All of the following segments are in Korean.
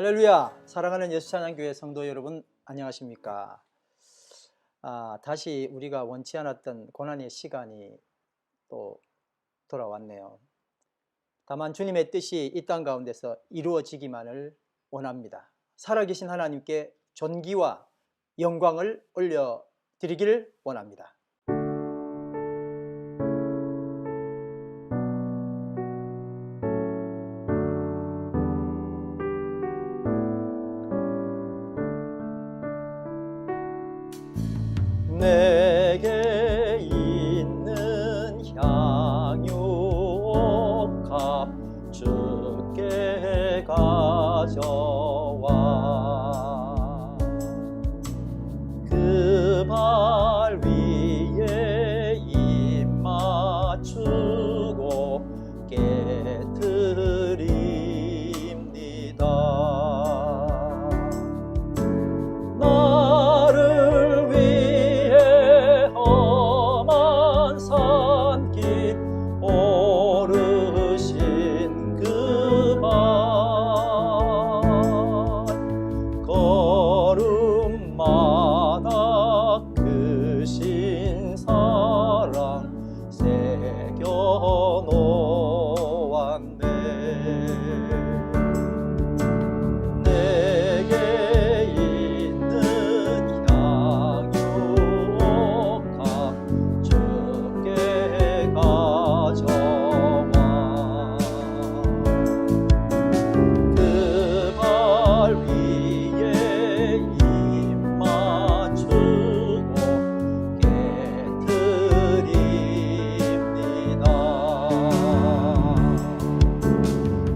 할렐루야! 사랑하는 예수찬양교회 성도 여러분, 안녕하십니까? 다시 우리가 원치 않았던 고난의 시간이 또 돌아왔네요. 다만 주님의 뜻이 이 땅 가운데서 이루어지기만을 원합니다. 살아계신 하나님께 존귀와 영광을 올려드리기를 원합니다. 내게 있는 향유옥합 주께 가져와 그 발 위에 입 맞추고 깨트립니다. 나를 위해 험한 산길 오르신 그 발 걸음마다 크신 사랑 새겨놓았네. 내게 있는 향유옥합 주께 가져와 그 발 위에 입 맞추고 깨트립니다.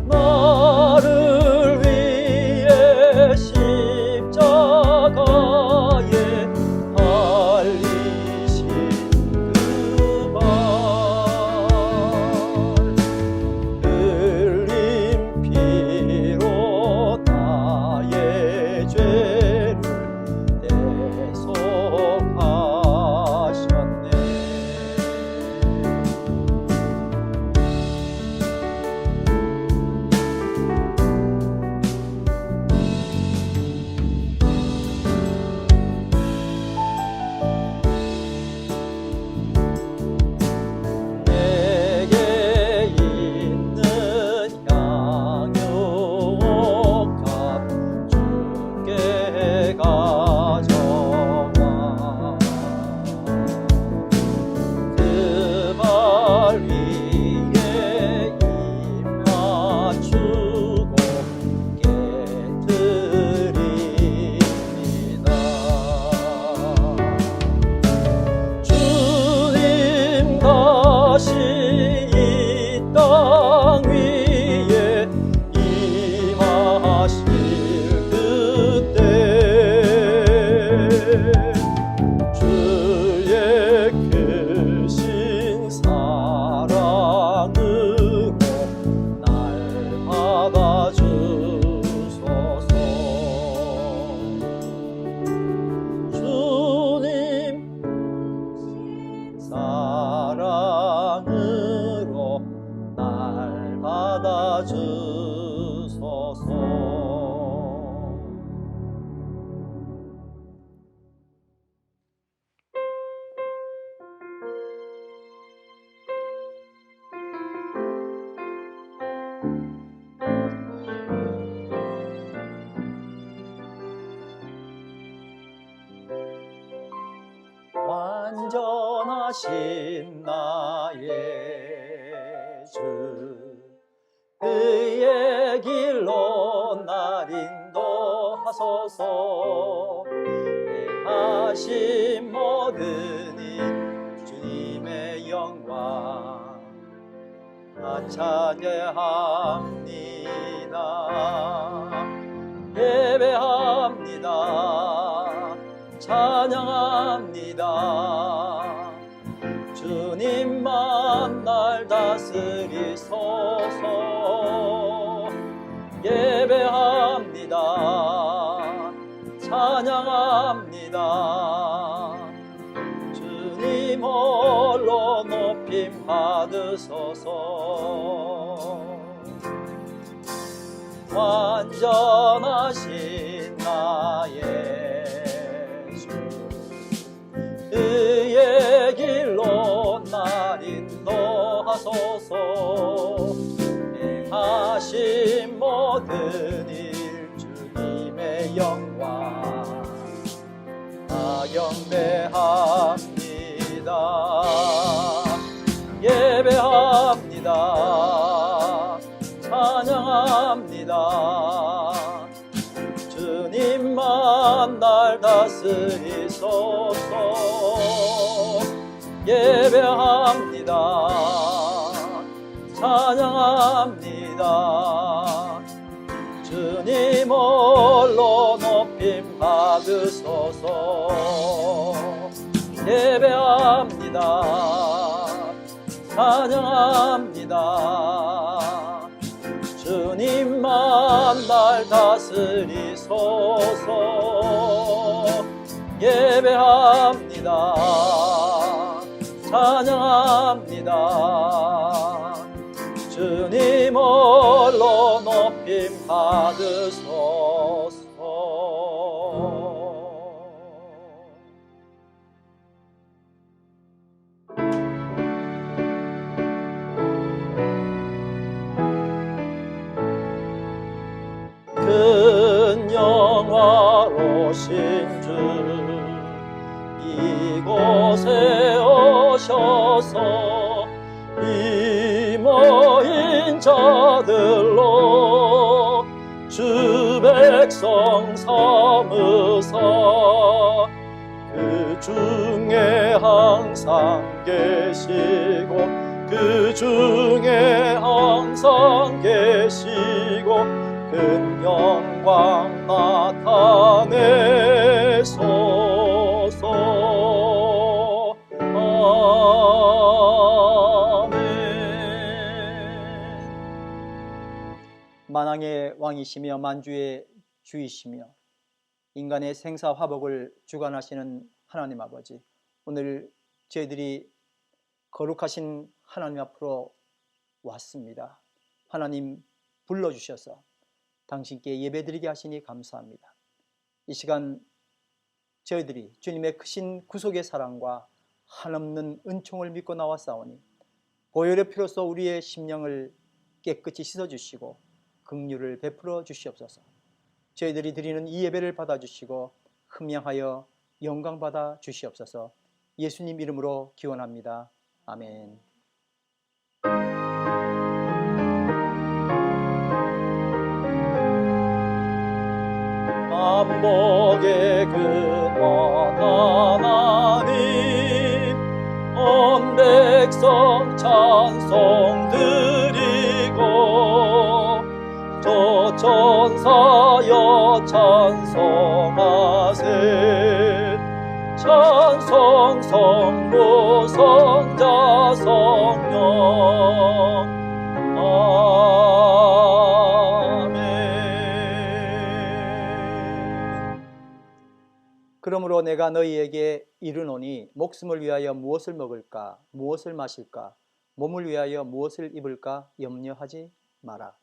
나를 위해 십자가에 달리신 그 발 흘린 피로 나의 죄를 대속하셨네. 내게 있는 향유옥합 주께 가져와 그 발 위에 입 맞추고 깨트립니다. 주님 다시 이 땅 위에 임하실 그때 주의 크신 사랑으로 날 받아주소서. 주님 사랑으로 날 받아주소서. 완전하신 나의 주 그의 길로 날 인도하소서. 행하신 모든 일 주님의 영광 다 찬양합니다. 예배합니다. 찬양합니다. 주님만 날 다스리소서. 예배합니다. 찬양합니다. 주님 홀로 높임 받으소서. 완전하신 나의 주 그의 길로 날 인도하소서 행하신 모든 일 주님의 영광 다 경배합니다 예배합니다 찬양합니다 주님만 날 다스리소서 예배합니다 찬양합니다 주님 홀로 높임 받으소서 예배합니다 찬양합니다 주님만 날 다스리소서 예배합니다 찬양합니다 주님 홀로 높임 받으소서 큰 영화로신 주 이곳에 오셔서 이 모인 자들로 주 백성 삼으사 그 중에 항상 계시고 그 중에 항상 계시고 큰 영광 나타내소서 아멘. 만왕의 왕이시며 만주의 주이시며 인간의 생사화복을 주관하시는 하나님 아버지, 오늘 저희들이 거룩하신 하나님 앞으로 왔습니다. 하나님 불러주셔서 당신께 예배드리게 하시니 감사합니다. 이 시간 저희들이 주님의 크신 구속의 사랑과 한없는 은총을 믿고 나왔사오니 보혈의 피로써 우리의 심령을 깨끗이 씻어주시고 긍휼을 베풀어 주시옵소서. 저희들이 드리는 이 예배를 받아주시고 흠양하여 영광받아 주시옵소서. 예수님 이름으로 기원합니다. 아멘. 만복의 근원 하나님 온 백성 찬송 드리고 저 천사여 찬송하세 찬송 성부 성자 성령 그러므로 내가 너희에게 이르노니 목숨을 위하여 무엇을 먹을까 무엇을 마실까 몸을 위하여 무엇을 입을까 염려하지 마라.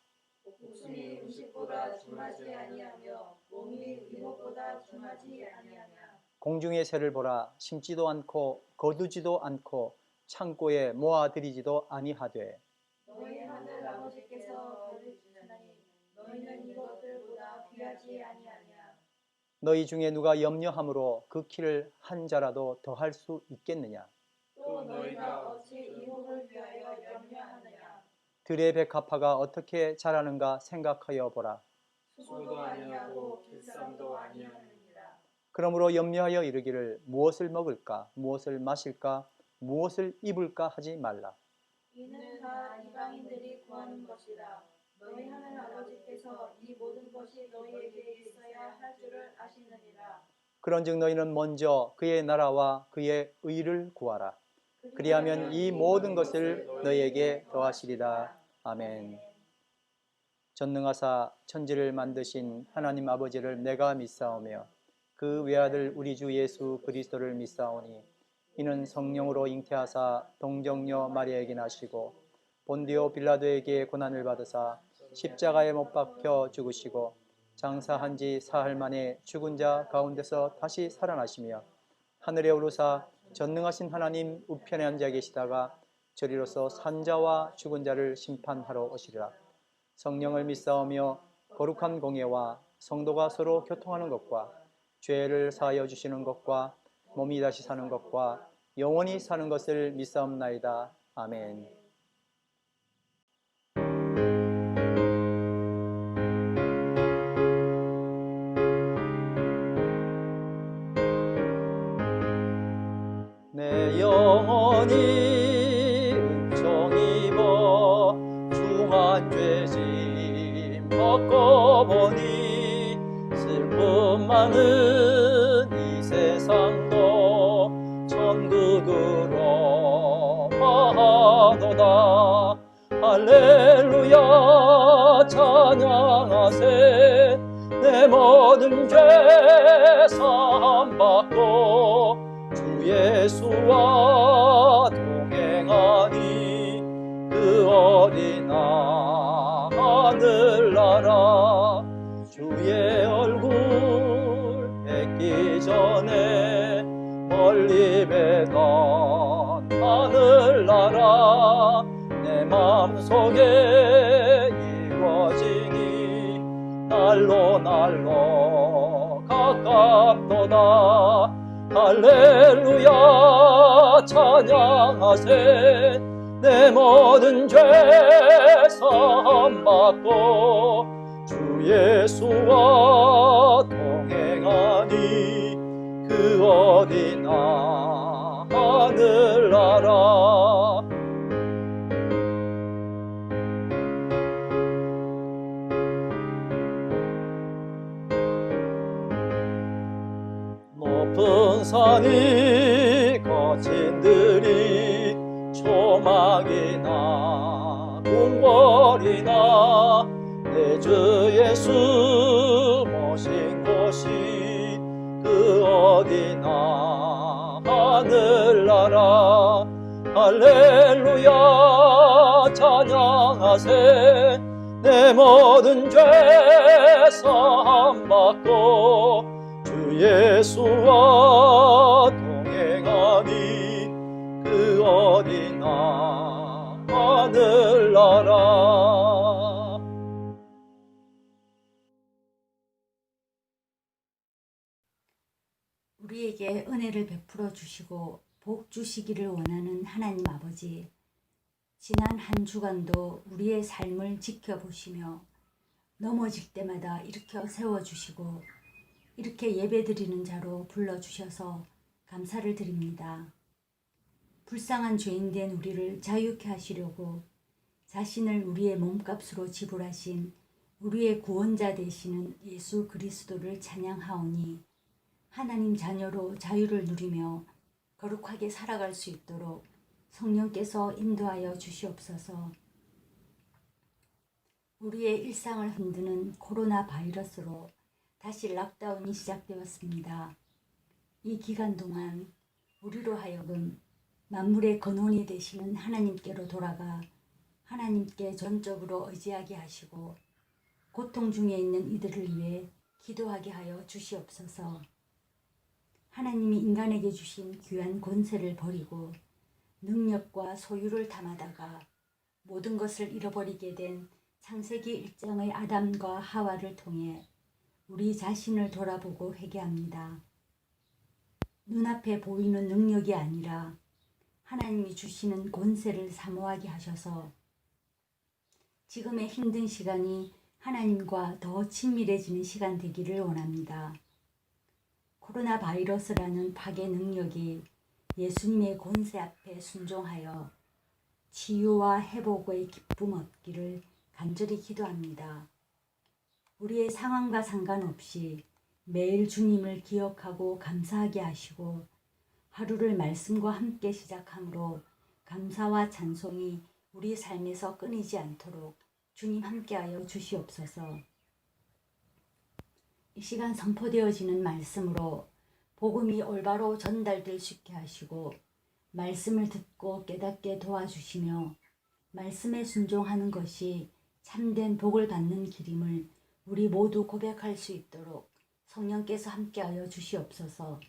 목숨이 음식보다 중하지 아니하며 몸이 의복보다 중하지 아니하냐. 공중의 새를 보라. 심지도 않고 거두지도 않고 창고에 모아들이지도 아니하되 너희 하늘 아버지께서 거두시나니 너희는 이것들보다 귀하지 아니하냐. 너희 중에 누가 염려함으로 그 키를 한 자라도 더할 수 있겠느냐. 또 너희가 어찌 이복을 위하여 염려하느냐. 들의 백합화가 어떻게 자라는가 생각하여 보라. 수고도 아니하고 길쌈도 아니하느니라. 그러므로 염려하여 이르기를 무엇을 먹을까 무엇을 마실까 무엇을 입을까 하지 말라. 이는 다 이방인들이 구하는 것이라. 너희 하늘 아버지께서 이 모든 것이 너희에게 있어야 할 줄을 아시느니라. 그런즉 너희는 먼저 그의 나라와 그의 의를 구하라. 그리하면 이 모든 것을 너희에게 더하시리라. 아멘. 전능하사 천지를 만드신 하나님 아버지를 내가 믿사오며 그 외아들 우리 주 예수 그리스도를 믿사오니 이는 성령으로 잉태하사 동정녀 마리아에게 나시고 본디오 빌라도에게 고난을 받으사 십자가에 못 박혀 죽으시고 장사한 지 사흘 만에 죽은 자 가운데서 다시 살아나시며 하늘에 오르사 전능하신 하나님 우편에 앉아 계시다가 저리로서 산자와 죽은 자를 심판하러 오시리라. 성령을 믿사오며 거룩한 공예와 성도가 서로 교통하는 것과 죄를 사하여 주시는 것과 몸이 다시 사는 것과 영원히 사는 것을 믿사옵나이다. 아멘. 내 영혼이 은총 입어 중한 죄짐 벗고 보니 슬픔 많은 이 세상도 천국으로 가노다. 할렐루야 찬양하세. 내 모든 죄 사함 받고 주 예수와 동행하니 그 어디나 하늘나라. 주의 얼굴 뵙기 전에 멀리 뵈던 하늘나라 내 마음속에 이루어지니 날로 날로 가깝도다. 할렐루야 찬양하세. 내 모든 죄 사함 받고 주 예수와 동행하니 그 어디나 하늘나라. 높은 산이 거친 들이 초막이나 궁궐이나 내 주 예수 모신 곳이 그 어디나 하늘나라. 할렐루야 찬양하세. 내 모든 죄 사함 받고 주 예수와 동행하니 그 어디나 하늘나라. 우리에게 은혜를 베풀어 주시고 복 주시기를 원하는 하나님 아버지, 지난 한 주간도 우리의 삶을 지켜보시며 넘어질 때마다 일으켜 세워주시고 이렇게 예배드리는 자로 불러주셔서 감사를 드립니다. 불쌍한 죄인된 우리를 자유케 하시려고 자신을 우리의 몸값으로 지불하신 우리의 구원자 되시는 예수 그리스도를 찬양하오니 하나님 자녀로 자유를 누리며 거룩하게 살아갈 수 있도록 성령께서 인도하여 주시옵소서. 우리의 일상을 흔드는 코로나 바이러스로 다시 락다운이 시작되었습니다. 이 기간 동안 우리로 하여금 만물의 근원이 되시는 하나님께로 돌아가 하나님께 전적으로 의지하게 하시고 고통 중에 있는 이들을 위해 기도하게 하여 주시옵소서. 하나님이 인간에게 주신 귀한 권세를 버리고 능력과 소유를 탐하다가 모든 것을 잃어버리게 된 창세기 1장의 아담과 하와를 통해 우리 자신을 돌아보고 회개합니다. 눈앞에 보이는 능력이 아니라 하나님이 주시는 권세를 사모하게 하셔서 지금의 힘든 시간이 하나님과 더 친밀해지는 시간 되기를 원합니다. 코로나 바이러스라는 파괴 능력이 예수님의 권세 앞에 순종하여 치유와 회복의 기쁨 얻기를 간절히 기도합니다. 우리의 상황과 상관없이 매일 주님을 기억하고 감사하게 하시고 하루를 말씀과 함께 시작함으로 감사와 찬송이 우리 삶에서 끊이지 않도록 주님 함께하여 주시옵소서. 이 시간 선포되어지는 말씀으로 복음이 올바로 전달될 수 있게 하시고 말씀을 듣고 깨닫게 도와주시며 말씀에 순종하는 것이 참된 복을 받는 길임을 우리 모두 고백할 수 있도록 성령께서 함께하여 주시옵소서.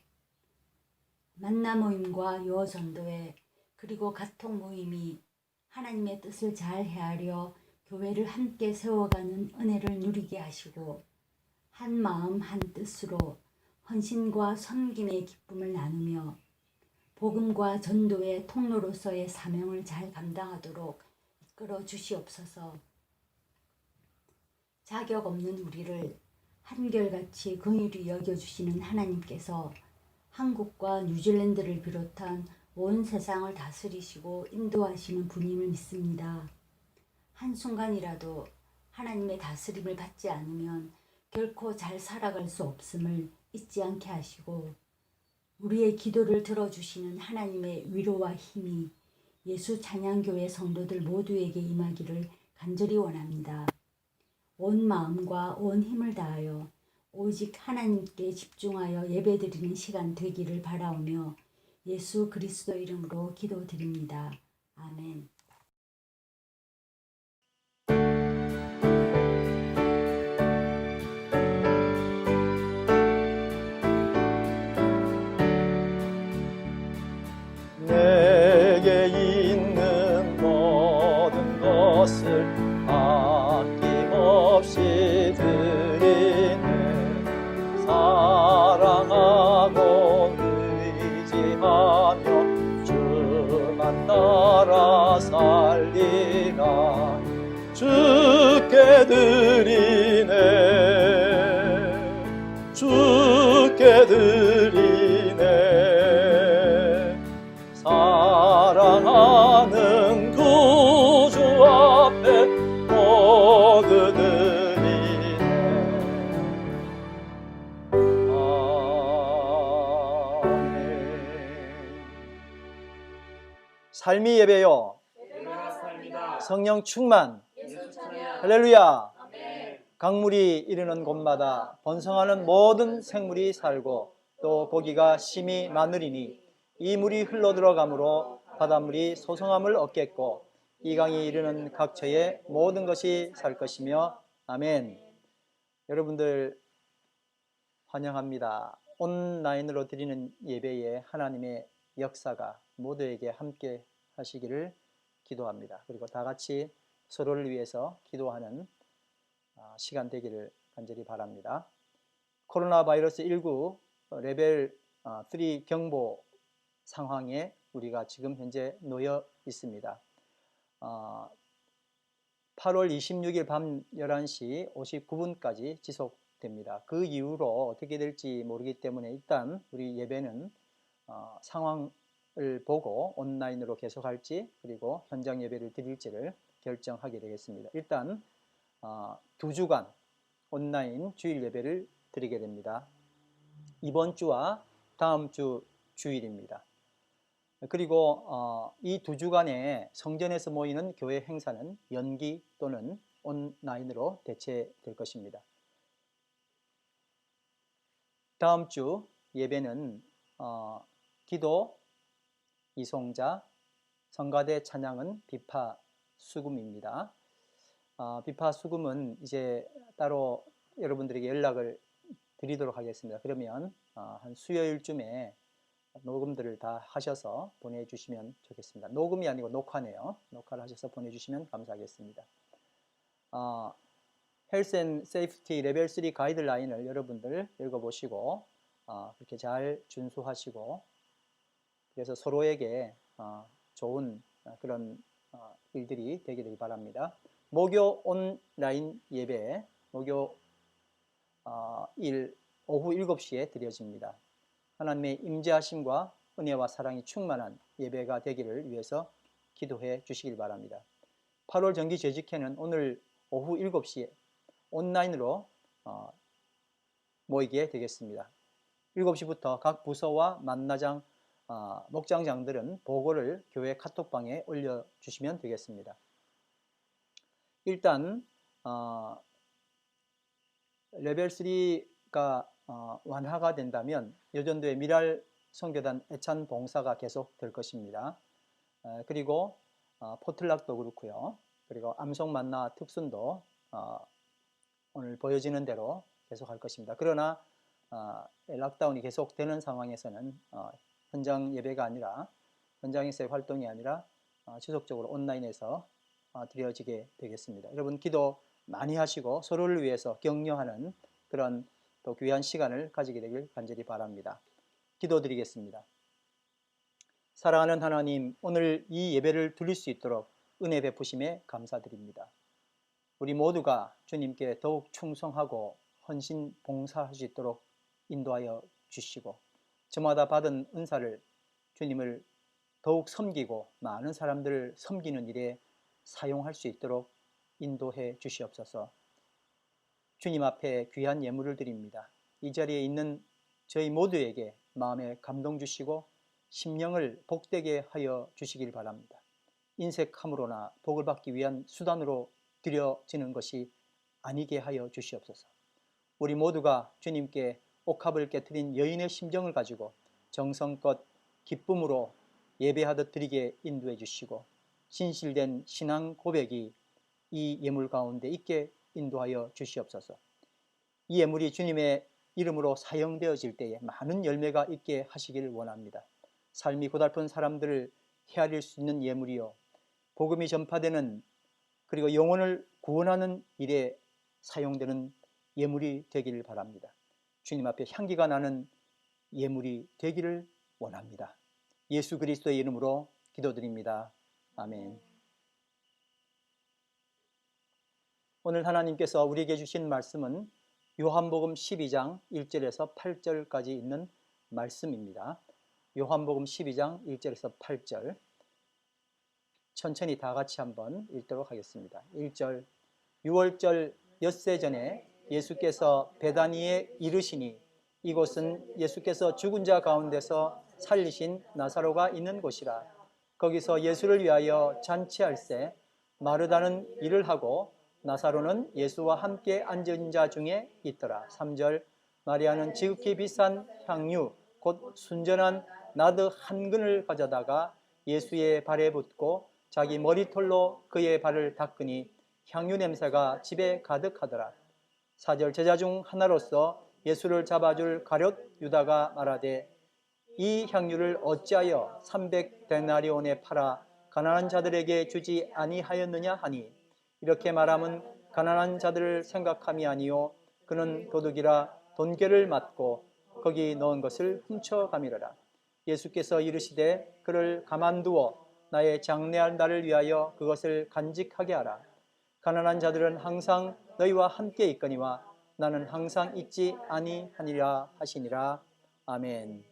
만나 모임과 유어 전도회 그리고 가통 모임이 하나님의 뜻을 잘 헤아려 교회를 함께 세워가는 은혜를 누리게 하시고 한 마음 한 뜻으로 헌신과 섬김의 기쁨을 나누며 복음과 전도의 통로로서의 사명을 잘 감당하도록 이끌어 주시옵소서. 자격 없는 우리를 한결같이 긍휼히 여겨주시는 하나님께서 한국과 뉴질랜드를 비롯한 온 세상을 다스리시고 인도하시는 분임을 믿습니다. 한순간이라도 하나님의 다스림을 받지 않으면 결코 잘 살아갈 수 없음을 잊지 않게 하시고 우리의 기도를 들어주시는 하나님의 위로와 힘이 예수 찬양교회 성도들 모두에게 임하기를 간절히 원합니다. 온 마음과 온 힘을 다하여 오직 하나님께 집중하여 예배드리는 시간 되기를 바라오며 예수 그리스도 이름으로 기도드립니다. 아멘. 내게 있는 모든 것을 아낌없이 드리네. 사랑하고 의지하며 주만 따라 살리라. 주께 드리네. 주께 드리네. 사랑하는 구주 앞에 모두 드리네. 아멘. 삶이 예배요, 성령 충만, 할렐루야. 강물이 이르는 곳마다 번성하는 모든 생물이 살고 또 고기가 심히 많으리니 이 물이 흘러들어가므로 바닷물이 소성함을 얻겠고 이 강이 이르는 각처에 모든 것이 살 것이며 아멘. 여러분들 환영합니다. 온라인으로 드리는 예배에 하나님의 역사가 모두에게 함께 하시기를 기도합니다. 그리고 다 같이 서로를 위해서 기도하는 시간 되기를 간절히 바랍니다. 코로나 바이러스 19 레벨 3 경보 상황에 우리가 지금 현재 놓여 있습니다. 8월 26일 밤 11시 59분까지 지속됩니다. 그 이후로 어떻게 될지 모르기 때문에 일단 우리 예배는 상황을 보고 온라인으로 계속할지 그리고 현장 예배를 드릴지를 결정하게 되겠습니다. 일단 2주간 온라인 주일 예배를 드리게 됩니다. 이번 주와 다음 주 주일입니다. 그리고 이 2주간의 성전에서 모이는 교회 행사는 연기 또는 온라인으로 대체될 것입니다. 다음 주 예배는 기도, 이송자, 성가대 찬양은 비파 수금입니다. 비파 수금은 이제 따로 여러분들에게 연락을 드리도록 하겠습니다. 그러면 한 수요일쯤에 녹음들을 다 하셔서 보내주시면 좋겠습니다. 녹음이 아니고 녹화네요. 녹화를 하셔서 보내주시면 감사하겠습니다. 헬스 앤 세이프티 레벨 3 가이드라인을 여러분들 읽어보시고 그렇게 잘 준수하시고 그래서 서로에게 좋은 그런 일들이 되기를 바랍니다. 목요 온라인 예배 목요 일 오후 7시에 드려집니다. 하나님의 임재하심과 은혜와 사랑이 충만한 예배가 되기를 위해서 기도해 주시길 바랍니다. 8월 정기 재직회는 오늘 오후 7시에 온라인으로 모이게 되겠습니다. 7시부터 각 부서와 만나장, 목장장들은 보고를 교회 카톡방에 올려주시면 되겠습니다. 일단 레벨 3가 완화가 된다면 여전도의 미랄 선교단 애찬 봉사가 계속 될 것입니다. 그리고 포틀락도 그렇고요. 그리고 암송 만나 특순도 오늘 보여지는 대로 계속할 것입니다. 그러나 락다운이 계속되는 상황에서는 현장 예배가 아니라 현장에서의 활동이 아니라 지속적으로 온라인에서 드려지게 되겠습니다. 여러분 기도 많이 하시고 서로를 위해서 격려하는 그런 또 귀한 시간을 가지게 되길 간절히 바랍니다. 기도드리겠습니다. 사랑하는 하나님, 오늘 이 예배를 드릴 수 있도록 은혜 베푸심에 감사드립니다. 우리 모두가 주님께 더욱 충성하고 헌신 봉사할 수 있도록 인도하여 주시고 저마다 받은 은사를 주님을 더욱 섬기고 많은 사람들을 섬기는 일에 사용할 수 있도록 인도해 주시옵소서. 주님 앞에 귀한 예물을 드립니다. 이 자리에 있는 저희 모두에게 마음에 감동 주시고 심령을 복되게 하여 주시길 바랍니다. 인색함으로나 복을 받기 위한 수단으로 드려지는 것이 아니게 하여 주시옵소서. 우리 모두가 주님께 옥합을 깨트린 여인의 심정을 가지고 정성껏 기쁨으로 예배하듯 드리게 인도해 주시고 진실된 신앙 고백이 이 예물 가운데 있게 인도하여 주시옵소서. 이 예물이 주님의 이름으로 사용되어질 때에 많은 열매가 있게 하시기를 원합니다. 삶이 고달픈 사람들을 헤아릴 수 있는 예물이요, 복음이 전파되는 그리고 영혼을 구원하는 일에 사용되는 예물이 되기를 바랍니다. 주님 앞에 향기가 나는 예물이 되기를 원합니다. 예수 그리스도의 이름으로 기도드립니다. 아멘. 오늘 하나님께서 우리에게 주신 말씀은 요한복음 12장 1절에서 8절까지 있는 말씀입니다. 요한복음 12장 1절에서 8절 천천히 다 같이 한번 읽도록 하겠습니다. 1절 유월절 엿새 전에 예수께서 베다니에 이르시니 이곳은 예수께서 죽은 자 가운데서 살리신 나사로가 있는 곳이라. 거기서 예수를 위하여 잔치할새 마르다는 일을 하고 나사로는 예수와 함께 앉은 자 중에 있더라. 3절 마리아는 지극히 비싼 향유 곧 순전한 나드 한 근을 가져다가 예수의 발에 붓고 자기 머리털로 그의 발을 닦으니 향유 냄새가 집에 가득하더라. 4절 제자 중 하나로서 예수를 잡아줄 가룟 유다가 말하되 이 향유를 어찌하여 300데나리온에 팔아 가난한 자들에게 주지 아니하였느냐 하니 이렇게 말함은 가난한 자들을 생각함이 아니요 그는 도둑이라 돈괴를 맞고 거기 넣은 것을 훔쳐가미러라. 예수께서 이르시되 그를 가만두어 나의 장래할 날을 위하여 그것을 간직하게 하라. 가난한 자들은 항상 너희와 함께 있거니와 나는 항상 있지 아니하니라 하시니라. 아멘.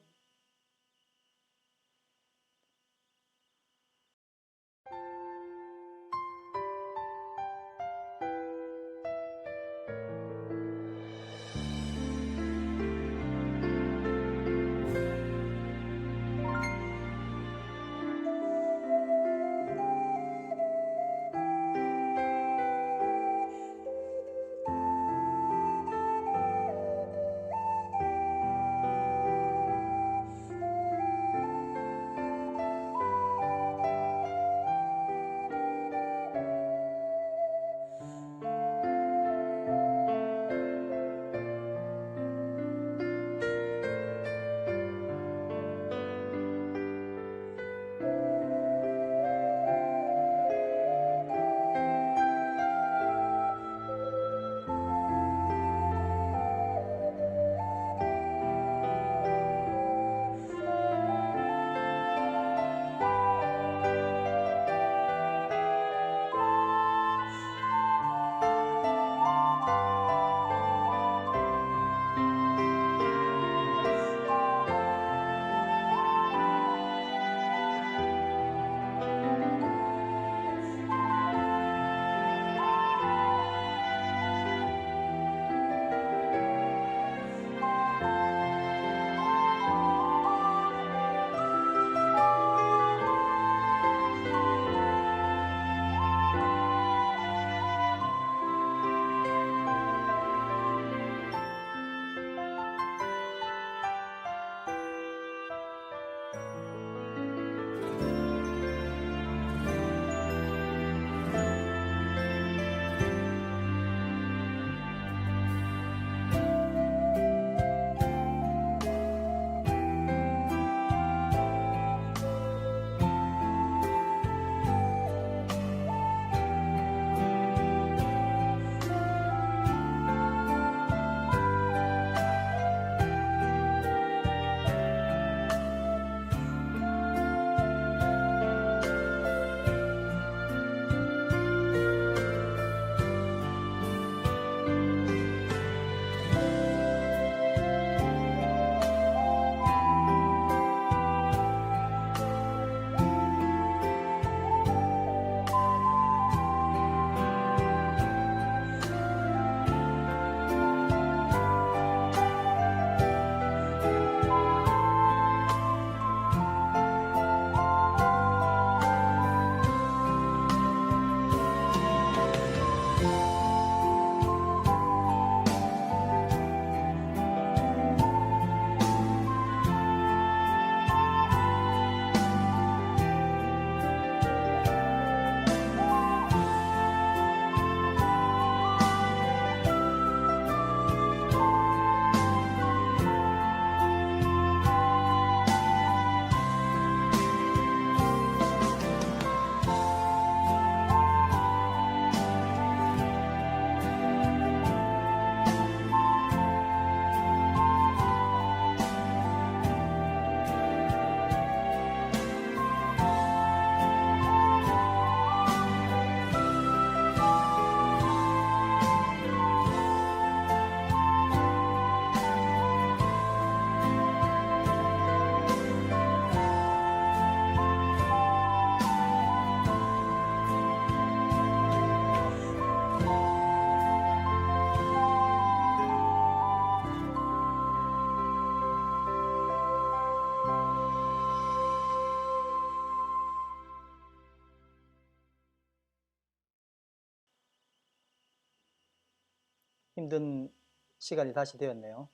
힘든 시간이 다시 되었네요.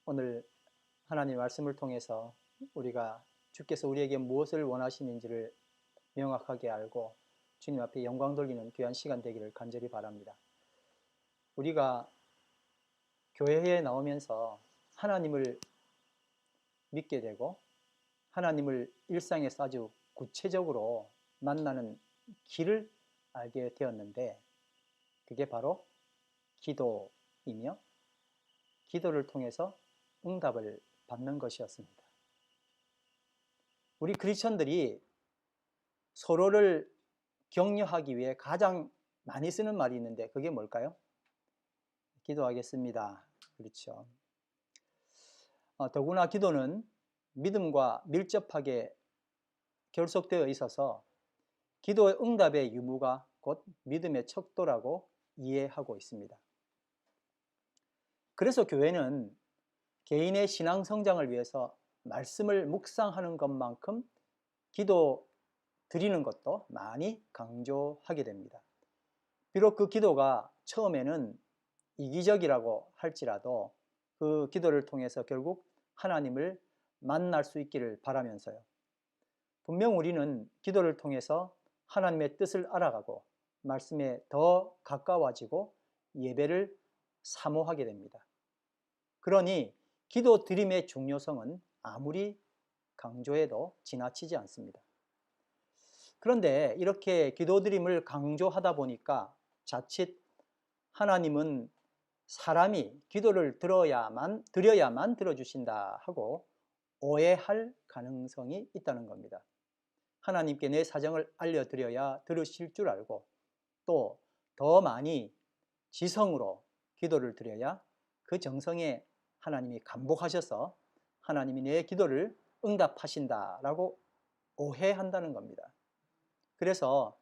오늘 하나님 말씀을 통해서 우리가 주께서 우리에게 무엇을 원하시는지를 명확하게 알고 주님 앞에 영광 돌리는 귀한 시간 되기를 간절히 바랍니다. 우리가 교회에 나오면서 하나님을 믿게 되고 하나님을 일상에서 아주 구체적으로 만나는 길을 알게 되었는데 그게 바로 기도이며 기도를 통해서 응답을 받는 것이었습니다. 우리 크리스천들이 서로를 격려하기 위해 가장 많이 쓰는 말이 있는데 그게 뭘까요? 기도하겠습니다. 그렇죠. 더구나 기도는 믿음과 밀접하게 결속되어 있어서 기도의 응답의 유무가 곧 믿음의 척도라고 이해하고 있습니다. 그래서 교회는 개인의 신앙 성장을 위해서 말씀을 묵상하는 것만큼 기도 드리는 것도 많이 강조하게 됩니다. 비록 그 기도가 처음에는 이기적이라고 할지라도 그 기도를 통해서 결국 하나님을 만날 수 있기를 바라면서요. 분명 우리는 기도를 통해서 하나님의 뜻을 알아가고 말씀에 더 가까워지고 예배를 사모하게 됩니다. 그러니 기도 드림의 중요성은 아무리 강조해도 지나치지 않습니다. 그런데 이렇게 기도 드림을 강조하다 보니까 자칫 하나님은 사람이 기도를 드려야만 들어주신다 하고 오해할 가능성이 있다는 겁니다. 하나님께 내 사정을 알려드려야 들으실 줄 알고 또 더 많이 지성으로 기도를 드려야 그 정성에 하나님이 감복하셔서 하나님이 내 기도를 응답하신다라고 오해한다는 겁니다. 그래서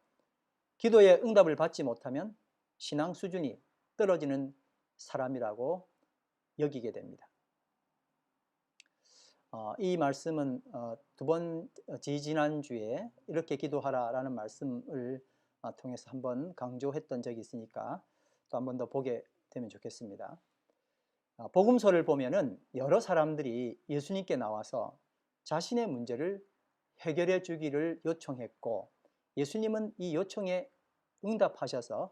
기도의 응답을 받지 못하면 신앙 수준이 떨어지는 사람이라고 여기게 됩니다. 이 말씀은 지지난주에 이렇게 기도하라라는 말씀을 통해서 한번 강조했던 적이 있으니까 또 한 번 더 보게 되면 좋겠습니다. 복음서를 보면은 여러 사람들이 예수님께 나와서 자신의 문제를 해결해 주기를 요청했고 예수님은 이 요청에 응답하셔서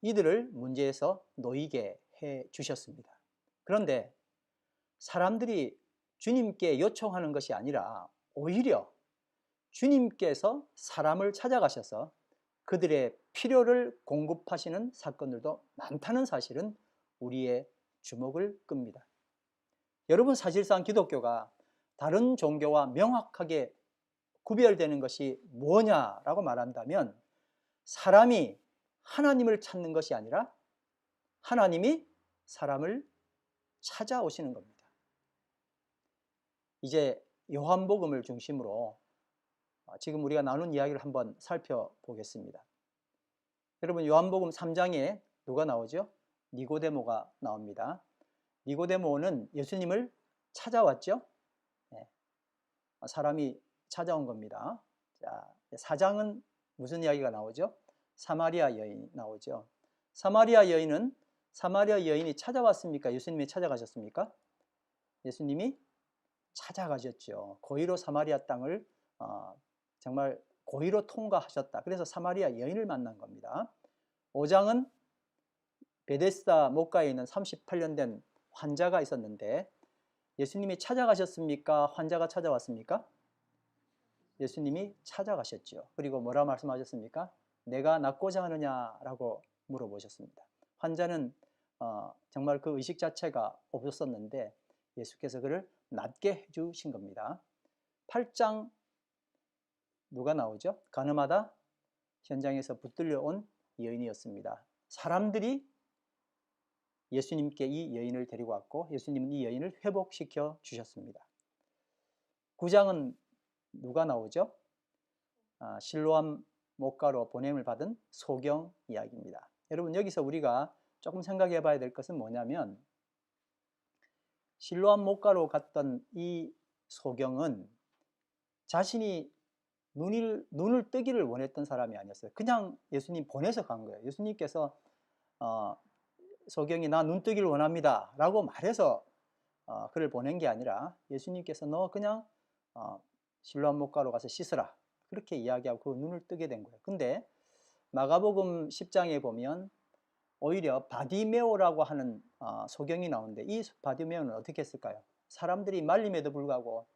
이들을 문제에서 놓이게 해 주셨습니다. 그런데 사람들이 주님께 요청하는 것이 아니라 오히려 주님께서 사람을 찾아가셔서 그들의 필요를 공급하시는 사건들도 많다는 사실은 우리의 주목을 끕니다. 여러분, 사실상 기독교가 다른 종교와 명확하게 구별되는 것이 뭐냐라고 말한다면 사람이 하나님을 찾는 것이 아니라 하나님이 사람을 찾아오시는 겁니다. 이제 요한복음을 중심으로 지금 우리가 나눈 이야기를 한번 살펴보겠습니다. 여러분, 요한복음 3장에 누가 나오죠? 니고데모가 나옵니다. 니고데모는 예수님을 찾아왔죠? 네. 사람이 찾아온 겁니다. 자, 4장은 무슨 이야기가 나오죠? 사마리아 여인이 나오죠. 사마리아 여인이 찾아왔습니까? 예수님이 찾아가셨습니까? 예수님이 찾아가셨죠. 고의로 사마리아 땅을 정말 고의로 통과하셨다. 그래서 사마리아 여인을 만난 겁니다. 5장은 베데스다 목가에 있는 38년 된 환자가 있었는데 예수님이 찾아가셨습니까? 환자가 찾아왔습니까? 예수님이 찾아가셨죠. 그리고 뭐라 말씀하셨습니까? 내가 낫고자 하느냐라고 물어보셨습니다. 환자는 정말 그 의식 자체가 없었었는데 예수께서 그를 낫게 해주신 겁니다. 8장 누가 나오죠? 가늠하다 현장에서 붙들려 온 여인이었습니다. 사람들이 예수님께 이 여인을 데리고 왔고 예수님은 이 여인을 회복시켜 주셨습니다. 9장은 누가 나오죠? 실로암 목가로 보냄을 받은 소경 이야기입니다. 여러분, 여기서 우리가 조금 생각해 봐야 될 것은 뭐냐면 실로암 목가로 갔던 이 소경은 자신이 눈을 뜨기를 원했던 사람이 아니었어요. 그냥 예수님 보내서 간 거예요. 예수님께서 소경이 나 눈 뜨기를 원합니다 라고 말해서 그를 보낸 게 아니라 예수님께서 너 그냥 실로암 목가로 가서 씻으라 그렇게 이야기하고 그 눈을 뜨게 된 거예요. 근데 마가복음 10장에 보면 오히려 바디메오라고 하는 소경이 나오는데 이 바디메오는 어떻게 했을까요? 사람들이 말림에도 불구하고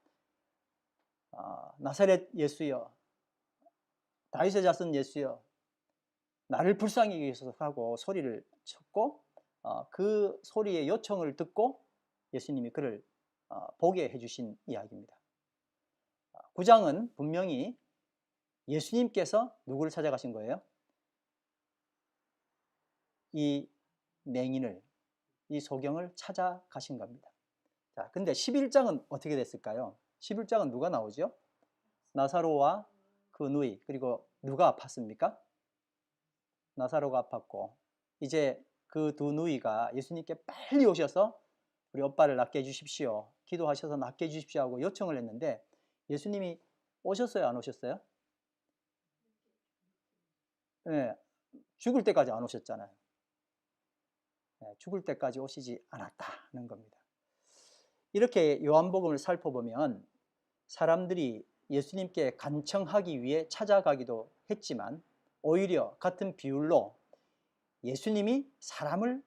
나사렛 예수여, 다윗의 자손 예수여, 나를 불쌍히 여기소서 하고 소리를 쳤고 그 소리의 요청을 듣고 예수님이 그를 보게 해주신 이야기입니다. 9장은 분명히 예수님께서 누구를 찾아가신 거예요? 이 맹인을, 이 소경을 찾아가신 겁니다. 자, 근데 11장은 어떻게 됐을까요? 11장은 누가 나오죠? 나사로와 그 누이, 그리고 누가 아팠습니까? 나사로가 아팠고 이제 그 두 누이가 예수님께 빨리 오셔서 우리 오빠를 낫게 해주십시오, 기도하셔서 낫게 해주십시오 하고 요청을 했는데 예수님이 오셨어요, 안 오셨어요? 네, 죽을 때까지 안 오셨잖아요. 네, 죽을 때까지 오시지 않았다는 겁니다. 이렇게 요한복음을 살펴보면 사람들이 예수님께 간청하기 위해 찾아가기도 했지만 오히려 같은 비율로 예수님이 사람을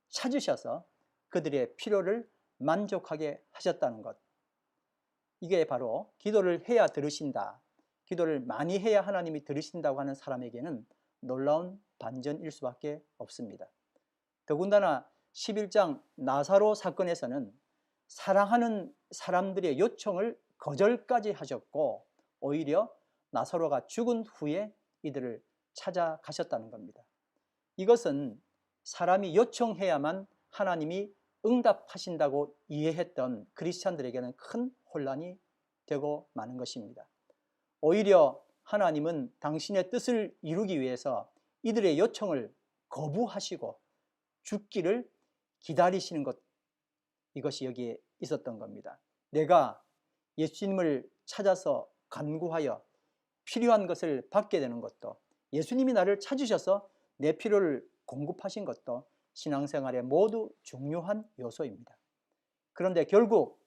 찾으셔서 그들의 필요를 만족하게 하셨다는 것, 이게 바로 기도를 해야 들으신다, 기도를 많이 해야 하나님이 들으신다고 하는 사람에게는 놀라운 반전일 수밖에 없습니다. 더군다나 11장 나사로 사건에서는 사랑하는 사람들의 요청을 거절까지 하셨고 오히려 나사로가 죽은 후에 이들을 찾아가셨다는 겁니다. 이것은 사람이 요청해야만 하나님이 응답하신다고 이해했던 크리스찬들에게는 큰 혼란이 되고 마는 것입니다. 오히려 하나님은 당신의 뜻을 이루기 위해서 이들의 요청을 거부하시고 죽기를 기다리시는 것, 이것이 여기에 있었던 겁니다. 내가 예수님을 찾아서 간구하여 필요한 것을 받게 되는 것도, 예수님이 나를 찾으셔서 내 필요를 공급하신 것도 신앙생활의 모두 중요한 요소입니다. 그런데 결국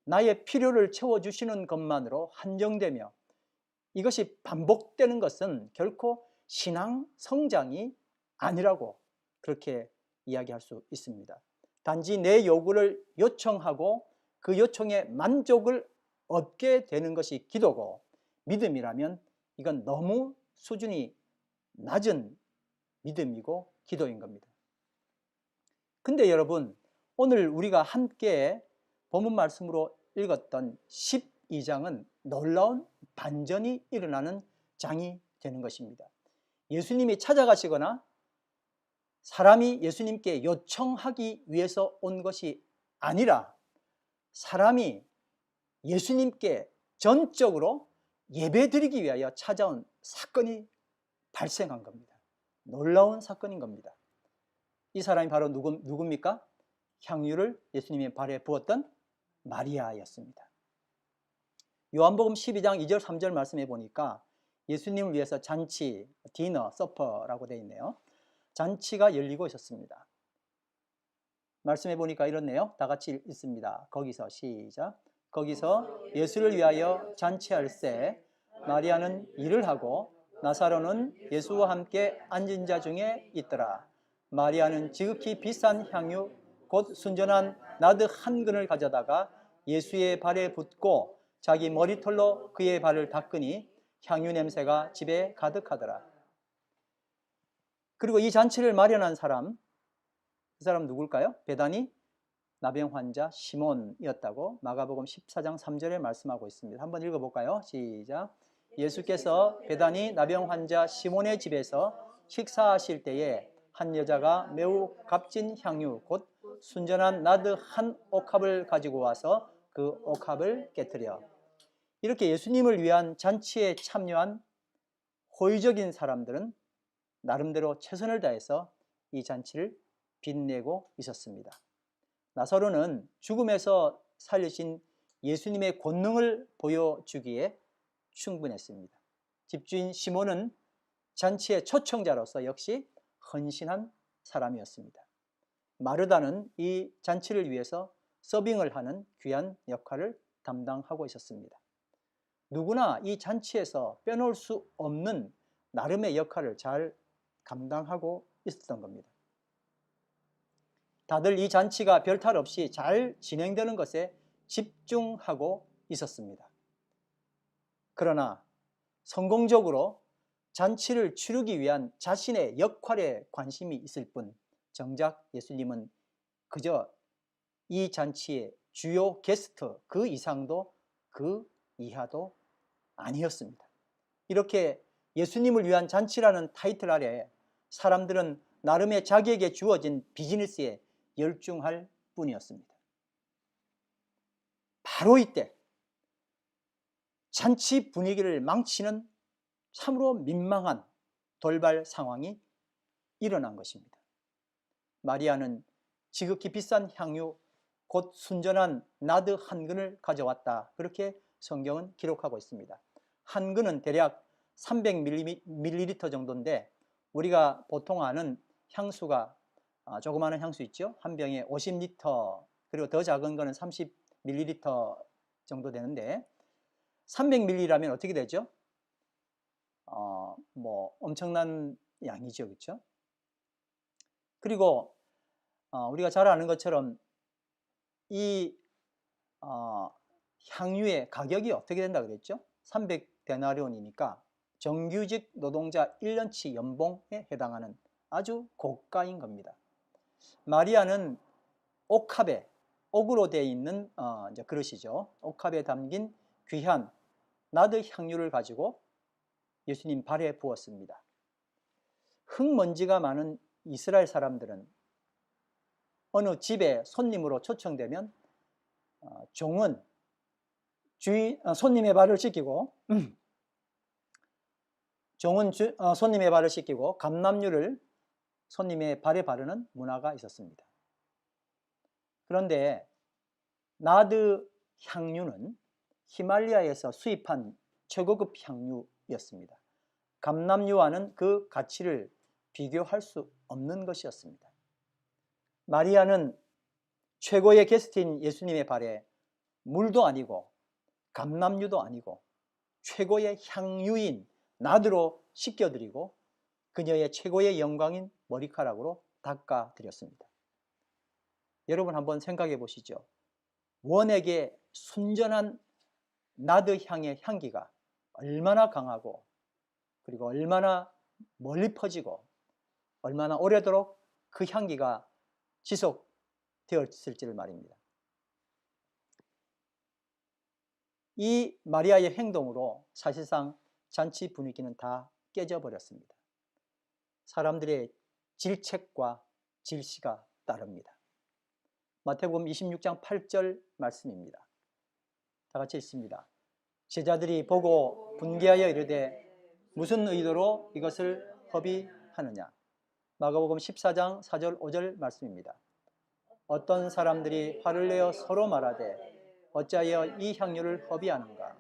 나의 필요를 채워주시는 것만으로 한정되며 이것이 반복되는 것은 결코 신앙 성장이 아니라고 그렇게 이야기할 수 있습니다. 단지 내 요구를 요청하고 그 요청에 만족을 얻게 되는 것이 기도고 믿음이라면 이건 너무 수준이 낮은 믿음이고 기도인 겁니다. 근데 여러분, 오늘 우리가 함께 본문 말씀으로 읽었던 12장은 놀라운 반전이 일어나는 장이 되는 것입니다. 예수님이 찾아가시거나 사람이 예수님께 요청하기 위해서 온 것이 아니라 사람이 예수님께 전적으로 예배드리기 위하여 찾아온 사건이 발생한 겁니다. 놀라운 사건인 겁니다. 이 사람이 바로 누굽니까? 향유를 예수님의 발에 부었던 마리아였습니다. 요한복음 12장 2절 3절 말씀해 보니까 예수님을 위해서 잔치, 디너, 서퍼라고 되어 있네요. 잔치가 열리고 있었습니다. 말씀해 보니까 이렇네요. 다 같이 읽습니다. 거기서 시작. 거기서 예수를 위하여 잔치할새 마리아는 일을 하고 나사로는 예수와 함께 앉은 자 중에 있더라. 마리아는 지극히 비싼 향유 곧 순전한 나드 한 근을 가져다가 예수의 발에 붓고 자기 머리털로 그의 발을 닦으니 향유 냄새가 집에 가득하더라. 그리고 이 잔치를 마련한 사람, 그 사람 누굴까요? 베다니 나병 환자 시몬이었다고 마가복음 14장 3절에 말씀하고 있습니다. 한번 읽어볼까요? 시작. 예수께서 베다니 나병 환자 시몬의 집에서 식사하실 때에 한 여자가 매우 값진 향유 곧 순전한 나드 한 옥합을 가지고 와서 그 옥합을 깨뜨려. 이렇게 예수님을 위한 잔치에 참여한 호의적인 사람들은 나름대로 최선을 다해서 이 잔치를 빛내고 있었습니다. 나사로는 죽음에서 살리신 예수님의 권능을 보여주기에 충분했습니다. 집주인 시몬은 잔치의 초청자로서 역시 헌신한 사람이었습니다. 마르다는 이 잔치를 위해서 서빙을 하는 귀한 역할을 담당하고 있었습니다. 누구나 이 잔치에서 빼놓을 수 없는 나름의 역할을 잘 감당하고 있었던 겁니다. 다들 이 잔치가 별탈 없이 잘 진행되는 것에 집중하고 있었습니다. 그러나 성공적으로 잔치를 치르기 위한 자신의 역할에 관심이 있을 뿐 정작 예수님은 그저 이 잔치의 주요 게스트 그 이상도 그 이하도 아니었습니다. 이렇게 예수님을 위한 잔치라는 타이틀 아래 사람들은 나름의 자기에게 주어진 비즈니스에 열중할 뿐이었습니다. 바로 이때 잔치 분위기를 망치는 참으로 민망한 돌발 상황이 일어난 것입니다. 마리아는 지극히 비싼 향유 곧 순전한 나드 한 근을 가져왔다. 그렇게 성경은 기록하고 있습니다. 한 근은 대략 300ml 정도인데 우리가 보통 아는 향수가 조그마한 향수 있죠? 한 병에 50리터 그리고 더 작은 거는 30ml 정도 되는데 300ml라면 어떻게 되죠? 엄청난 양이죠, 그렇죠? 그리고 우리가 잘 아는 것처럼 이 향유의 가격이 어떻게 된다 그랬죠? 300데나리온이니까 정규직 노동자 1년치 연봉에 해당하는 아주 고가인 겁니다. 마리아는 옥합에 옥으로 되어 있는 이제 그릇이죠. 옥합에 담긴 귀한 나드 향유를 가지고 예수님 발에 부었습니다. 흙먼지가 많은 이스라엘 사람들은 어느 집에 손님으로 초청되면 종은 손님의 발을 씻기고 종은 손님의 발을 씻기고 감람유를 손님의 발에 바르는 문화가 있었습니다. 그런데 나드 향유는 히말라야에서 수입한 최고급 향유였습니다. 감람유와는 그 가치를 비교할 수 없는 것이었습니다. 마리아는 최고의 게스트인 예수님의 발에 물도 아니고 감람유도 아니고 최고의 향유인 나드로 씻겨드리고 그녀의 최고의 영광인 머리카락으로 닦아드렸습니다. 여러분 한번 생각해 보시죠. 원액의 순전한 나드 향의 향기가 얼마나 강하고 그리고 얼마나 멀리 퍼지고 얼마나 오래도록 그 향기가 지속되었을지를 말입니다. 이 마리아의 행동으로 사실상 잔치 분위기는 다 깨져버렸습니다. 사람들의 질책과 질시가 따릅니다. 마태복음 26장 8절 말씀입니다. 다 같이 읽습니다. 제자들이 보고 분개하여 이르되 무슨 의도로 이것을 허비하느냐. 마가복음 14장 4절 5절 말씀입니다. 어떤 사람들이 화를 내어 서로 말하되 어찌하여 이 향유를 허비하는가.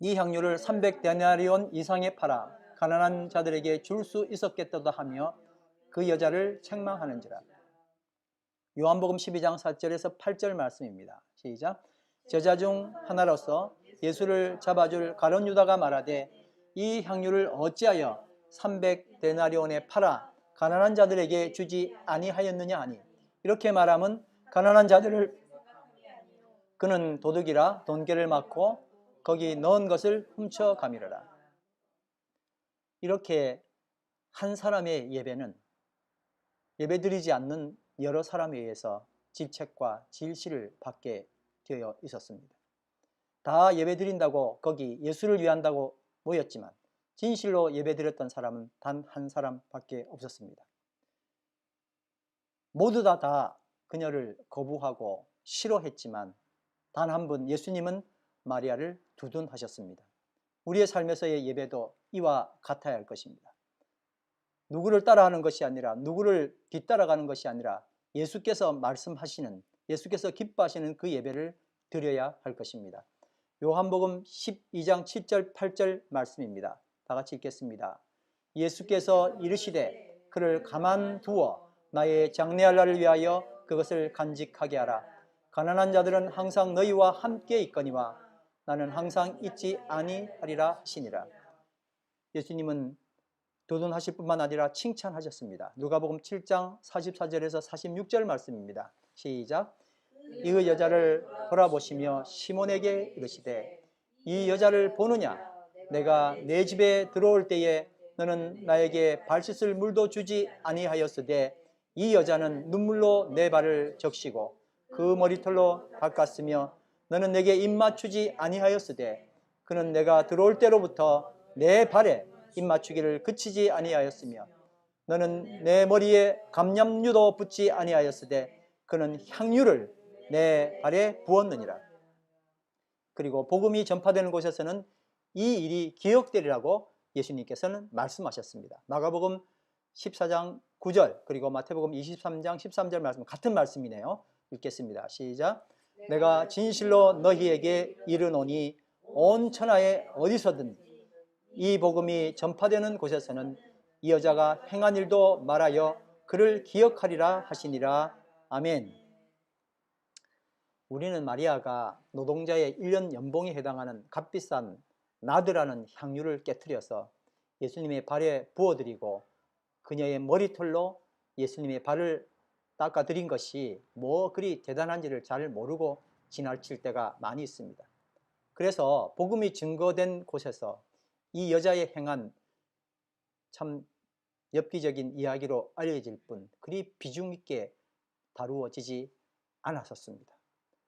이 향유를 300데나리온 이상에 팔아 가난한 자들에게 줄 수 있었겠다도 하며 그 여자를 책망하는지라. 요한복음 12장 4절에서 8절 말씀입니다. 시작. 제자 중 하나로서 예수를 잡아줄 가룟 유다가 말하되 이 향유를 어찌하여 300데나리온에 팔아 가난한 자들에게 주지 아니하였느냐 하니 이렇게 말하면 가난한 자들을 그는 도둑이라 돈계를 맞고 거기 넣은 것을 훔쳐가미르라. 이렇게 한 사람의 예배는 예배드리지 않는 여러 사람에 의해서 질책과 질시를 받게 되어 있었습니다. 다 예배드린다고 거기 예수를 위한다고 모였지만 진실로 예배드렸던 사람은 단 한 사람밖에 없었습니다. 모두 다 그녀를 거부하고 싫어했지만 단 한 분 예수님은 마리아를 두둔하셨습니다. 우리의 삶에서의 예배도 이와 같아야 할 것입니다. 누구를 따라하는 것이 아니라 누구를 뒤따라가는 것이 아니라 예수께서 말씀하시는 예수께서 기뻐하시는 그 예배를 드려야 할 것입니다. 요한복음 12장 7절 8절 말씀입니다. 다 같이 읽겠습니다. 예수께서 이르시되 그를 가만두어 나의 장래할 날을 위하여 그것을 간직하게 하라. 가난한 자들은 항상 너희와 함께 있거니와 나는 항상 있지 아니하리라 하시니라. 예수님은 도전하실 뿐만 아니라 칭찬하셨습니다. 누가복음 7장 44절에서 46절 말씀입니다. 시작. 이 여자를 돌아보시며 시몬에게 이르시되 이 여자를 보느냐? 내가 내 집에 들어올 때에 너는 나에게 발 씻을 물도 주지 아니하였으되 이 여자는 눈물로 내 발을 적시고 그 머리털로 닦았으며 너는 내게 입 맞추지 아니하였으되 그는 내가 들어올 때로부터 내 발에 입 맞추기를 그치지 아니하였으며 너는 내 머리에 감람유도 붓지 아니하였으되 그는 향유를 내 발에 부었느니라. 그리고 복음이 전파되는 곳에서는 이 일이 기억되리라고 예수님께서는 말씀하셨습니다. 마가복음 14장 9절 그리고 마태복음 23장 13절 말씀 같은 말씀이네요. 읽겠습니다. 시작. 내가 진실로 너희에게 이르노니 온 천하에 어디서든 이 복음이 전파되는 곳에서는 이 여자가 행한 일도 말하여 그를 기억하리라 하시니라. 아멘. 우리는 마리아가 노동자의 1년 연봉에 해당하는 값비싼 나드라는 향유를 깨트려서 예수님의 발에 부어드리고 그녀의 머리털로 예수님의 발을 닦아드린 것이 뭐 그리 대단한지를 잘 모르고 지나칠 때가 많이 있습니다. 그래서 복음이 증거된 곳에서 이 여자의 행한 참 엽기적인 이야기로 알려질 뿐 그리 비중 있게 다루어지지 않았었습니다.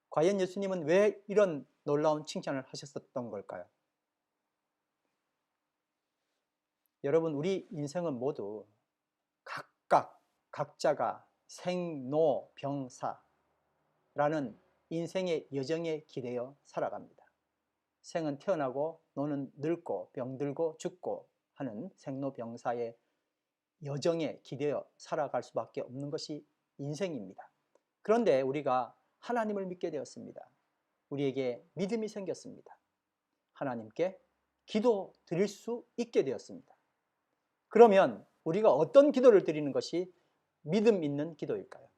과연 예수님은 왜 이런 놀라운 칭찬을 하셨었던 걸까요? 여러분, 우리 인생은 모두 각자가 생로병사라는 인생의 여정에 기대어 살아갑니다. 생은 태어나고 노는 늙고 병들고 죽고 하는 생로병사의 여정에 기대어 살아갈 수밖에 없는 것이 인생입니다. 그런데 우리가 하나님을 믿게 되었습니다. 우리에게 믿음이 생겼습니다. 하나님께 기도 드릴 수 있게 되었습니다. 그러면 우리가 어떤 기도를 드리는 것이 믿음 있는 기도일까요?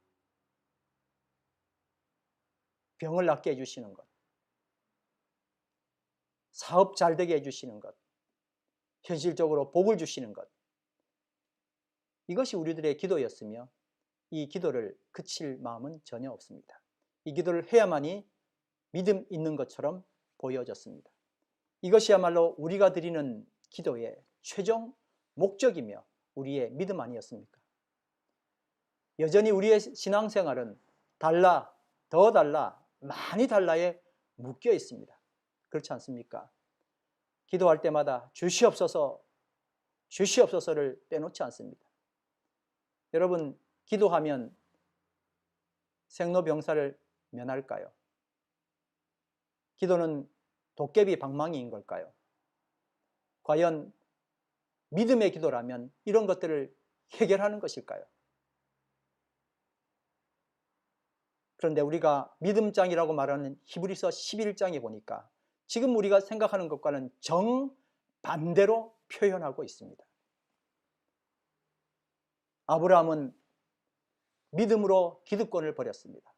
병을 낫게 해주시는 것, 사업 잘 되게 해주시는 것, 현실적으로 복을 주시는 것, 이것이 우리들의 기도였으며 이 기도를 그칠 마음은 전혀 없습니다. 이 기도를 해야만이 믿음 있는 것처럼 보여졌습니다. 이것이야말로 우리가 드리는 기도의 최종 목적이며 우리의 믿음 아니었습니까? 여전히 우리의 신앙생활은 달라, 더 달라, 많이 달라에 묶여 있습니다. 그렇지 않습니까? 기도할 때마다 주시옵소서, 주시옵소서를 빼놓지 않습니다. 여러분, 기도하면 생로병사를 면할까요? 기도는 도깨비 방망이인 걸까요? 과연 믿음의 기도라면 이런 것들을 해결하는 것일까요? 그런데 우리가 믿음장이라고 말하는 히브리서 11장에 보니까 지금 우리가 생각하는 것과는 정반대로 표현하고 있습니다. 아브라함은 믿음으로 기득권을 버렸습니다.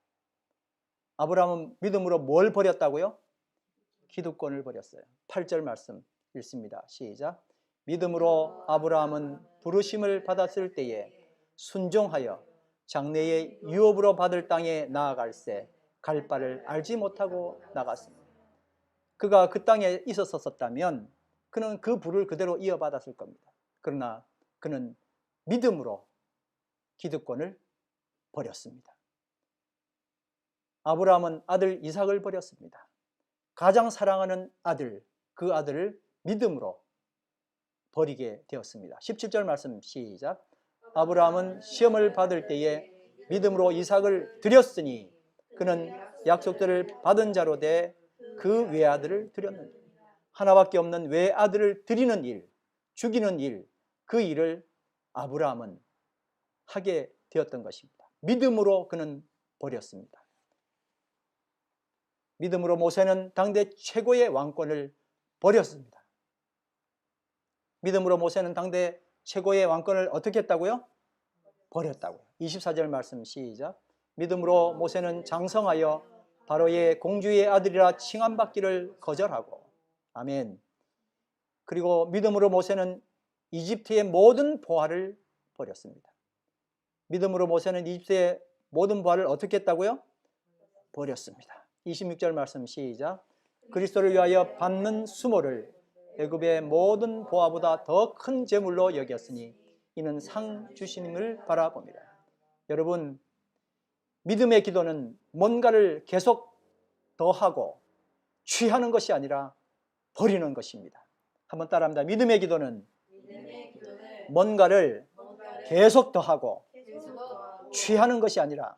아브라함은 믿음으로 뭘 버렸다고요? 기득권을 버렸어요. 8절 말씀 읽습니다. 시작. 믿음으로 아브라함은 부르심을 받았을 때에 순종하여 장래의 유업으로 받을 땅에 나아갈새 갈 바를 알지 못하고 나갔습니다. 그가 그 땅에 있었었다면 그는 그 부를 그대로 이어받았을 겁니다. 그러나 그는 믿음으로 기득권을 버렸습니다. 아브라함은 아들 이삭을 버렸습니다. 가장 사랑하는 아들, 그 아들을 믿음으로 버리게 되었습니다. 17절 말씀 시작. 아브라함은 시험을 받을 때에 믿음으로 이삭을 드렸으니 그는 약속들을 받은 자로 돼 그 외아들을 드렸느니라. 하나밖에 없는 외아들을 드리는 일, 죽이는 일, 그 일을 아브라함은 하게 되었던 것입니다. 믿음으로 그는 버렸습니다. 믿음으로 모세는 당대 최고의 왕권을 버렸습니다. 믿음으로 모세는 당대 최고의 왕권을 어떻게 했다고요? 버렸다고요. 24절 말씀 시작. 믿음으로 모세는 장성하여 바로의 공주의 아들이라 칭함받기를 거절하고. 아멘. 그리고 믿음으로 모세는 이집트의 모든 보화를 버렸습니다. 믿음으로 모세는 이집트의 모든 보화를 어떻게 했다고요? 버렸습니다. 26절 말씀 시작. 그리스도를 위하여 받는 수모를 애굽의 모든 보화보다 더 큰 재물로 여겼으니 이는 상 주심을 바라봅니다. 여러분, 믿음의 기도는 뭔가를 계속 더하고 취하는 것이 아니라 버리는 것입니다. 한번 따라합니다. 믿음의 기도는 뭔가를 계속 더하고 취하는 것이 아니라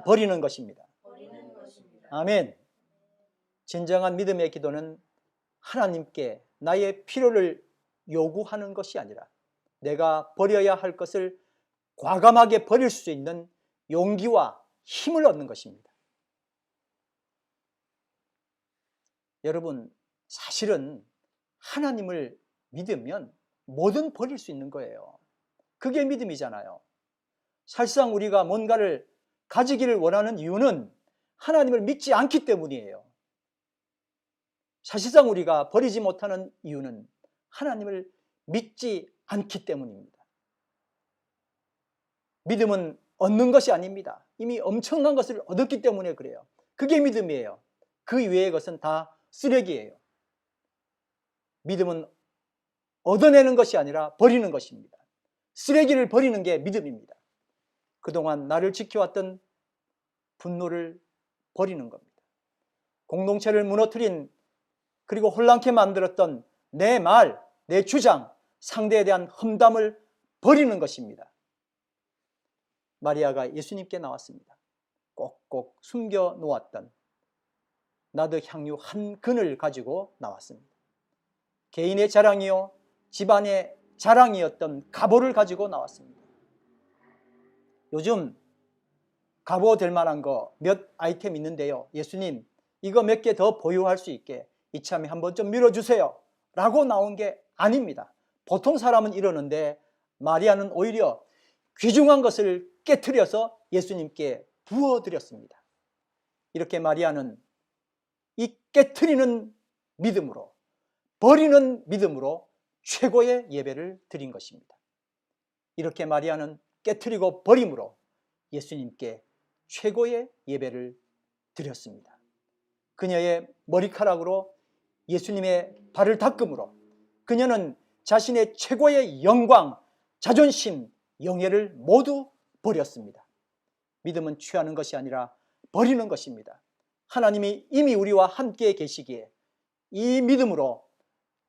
버리는 것입니다. 아멘. 진정한 믿음의 기도는 하나님께 나의 필요를 요구하는 것이 아니라 내가 버려야 할 것을 과감하게 버릴 수 있는 용기와 힘을 얻는 것입니다. 여러분, 사실은 하나님을 믿으면 뭐든 버릴 수 있는 거예요. 그게 믿음이잖아요. 사실상 우리가 뭔가를 가지기를 원하는 이유는 하나님을 믿지 않기 때문이에요. 사실상 우리가 버리지 못하는 이유는 하나님을 믿지 않기 때문입니다. 믿음은 얻는 것이 아닙니다. 이미 엄청난 것을 얻었기 때문에 그래요. 그게 믿음이에요. 그 이외의 것은 다 쓰레기예요. 믿음은 얻어내는 것이 아니라 버리는 것입니다. 쓰레기를 버리는 게 믿음입니다. 그동안 나를 지켜왔던 분노를 버리는 겁니다. 공동체를 무너뜨린 그리고 혼란케 만들었던 내 말, 내 주장, 상대에 대한 험담을 버리는 것입니다. 마리아가 예수님께 나왔습니다. 꼭꼭 숨겨 놓았던 나드 향유 한 근을 가지고 나왔습니다. 개인의 자랑이요 집안의 자랑이었던 갑오를 가지고 나왔습니다. 요즘 갑오 될 만한 거 몇 아이템 있는데요. 예수님, 이거 몇 개 더 보유할 수 있게 이참에 한번 좀 밀어주세요 라고 나온 게 아닙니다. 보통 사람은 이러는데 마리아는 오히려 귀중한 것을 깨트려서 예수님께 부어드렸습니다. 이렇게 마리아는 이 깨트리는 믿음으로, 버리는 믿음으로 최고의 예배를 드린 것입니다. 이렇게 마리아는 깨트리고 버림으로 예수님께 최고의 예배를 드렸습니다. 그녀의 머리카락으로 예수님의 발을 닦음으로 그녀는 자신의 최고의 영광, 자존심, 영예를 모두 버렸습니다. 믿음은 취하는 것이 아니라 버리는 것입니다. 하나님이 이미 우리와 함께 계시기에 이 믿음으로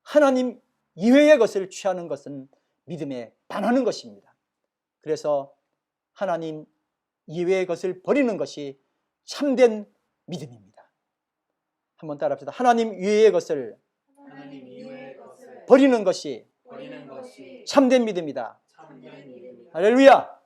하나님 이외의 것을 취하는 것은 믿음에 반하는 것입니다. 그래서 하나님 이외의 것을 버리는 것이 참된 믿음입니다. 한번 따라합시다. 하나님 이외의 것을 버리는 것이 참된 믿음이다. 할렐루야.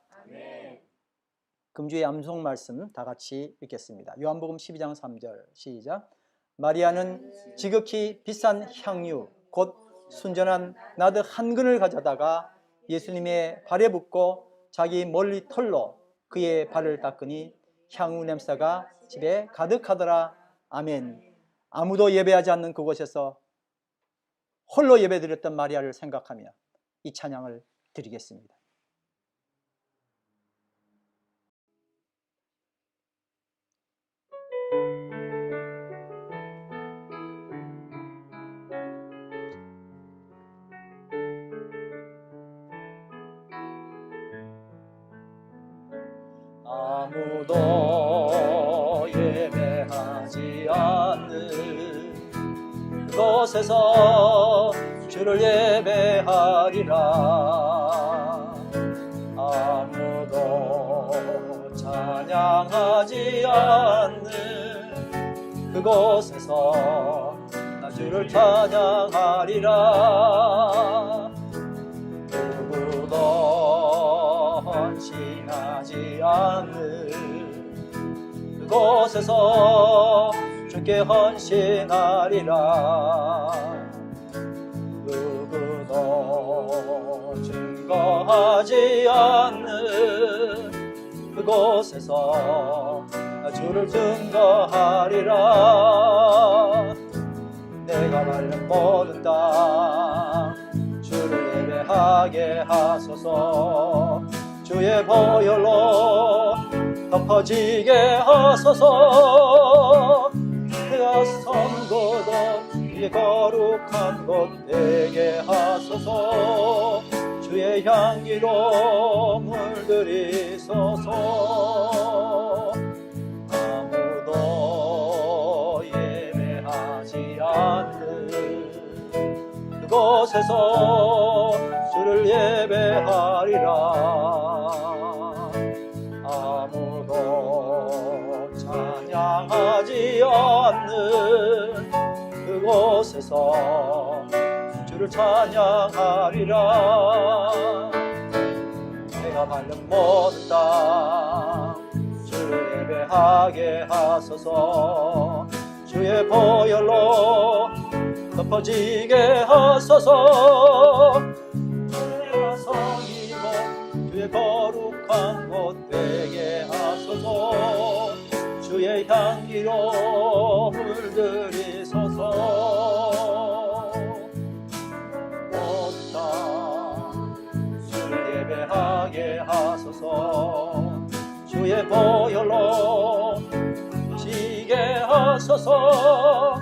금주의 암송 말씀 다 같이 읽겠습니다. 요한복음 12장 3절 시작. 마리아는 지극히 비싼 향유 곧 순전한 나드 한 근을 가져다가 예수님의 발에 붓고 자기 멀리 털로 그의 발을 닦으니 향유 냄새가 집에 가득하더라. 아멘. 아무도 예배하지 않는 그곳에서 홀로 예배드렸던 마리아를 생각하며 이 찬양을 드리겠습니다. 아무도 예배하지 않는 그곳에서 주를 예배하리라. 아무도 찬양하지 않는 그곳에서 나 주를 찬양하리라. 누구도 헌신하지 않는 그곳에서 주께 헌신하리라. 누구도 증거하지 않는 그곳에서 주를 증거하리라. 내가 밟는 모든 땅 주를 예배하게 하소서. 주의 보혈로 덮어지게 하소서. 내가 선거도 주의 거룩한 곳 되게 하소서. 주의 향기로 물들이소서. 아무도 예배하지 않는 그곳에서 주를 예배하리라. 아무도 찬양하지 않는 그곳에서 주를 찬양하리라. 내가 밟는 모든 땅 주를 예배하게 하소서. 주의 보혈로 덮어지게 하소서. 내가 성이고 주의 거룩한 곳 되게 하소서. 주의 향기로 물들이소서. 모든 땅 주를 예배하게 하소서. 주의 보혈로 지게 하소서.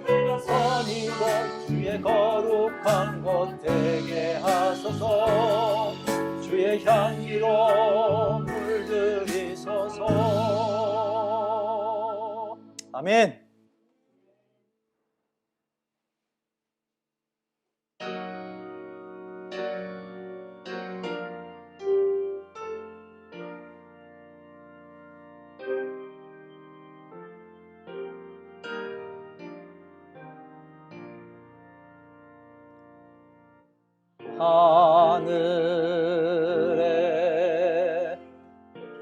내가 선이고 주의 거룩한 곳 되게 하소서. 주의 향기로 물들이소서. 아멘. 하늘에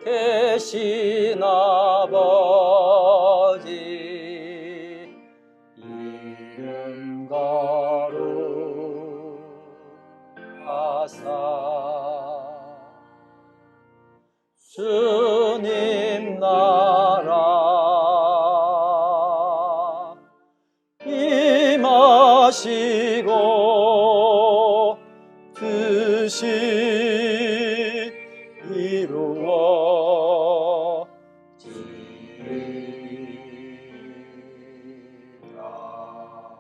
계신 아버지 이름 거룩하사 주님 나라 임하시고 뜻이 이루어지리라.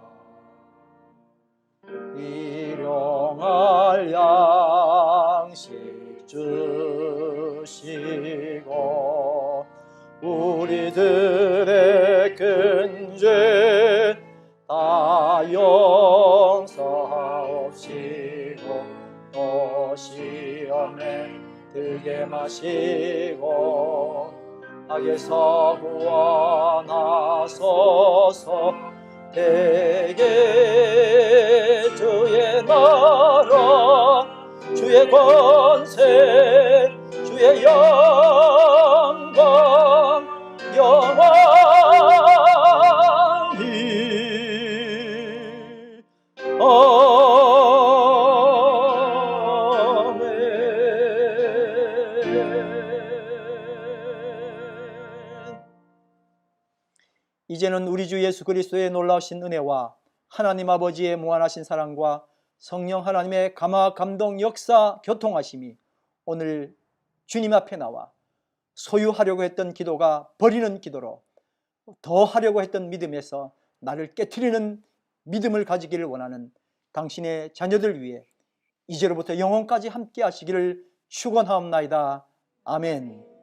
일용할 양식 주시고 우리들의 큰 죄 다 용서하옵시고 또 시험에 들게 마시고 악에서 구원하소서. 대개 주의 나라 주의 권세 주의 영광 영원히 이제는 우리 주 예수 그리스도의 놀라우신 은혜와 하나님 아버지의 무한하신 사랑과 성령 하나님의 감화 감동 역사 교통하심이 오늘 주님 앞에 나와 소유하려고 했던 기도가 버리는 기도로 더 하려고 했던 믿음에서 나를 깨트리는 믿음을 가지기를 원하는 당신의 자녀들 위해 이제로부터 영원까지 함께 하시기를 축원하옵나이다. 아멘.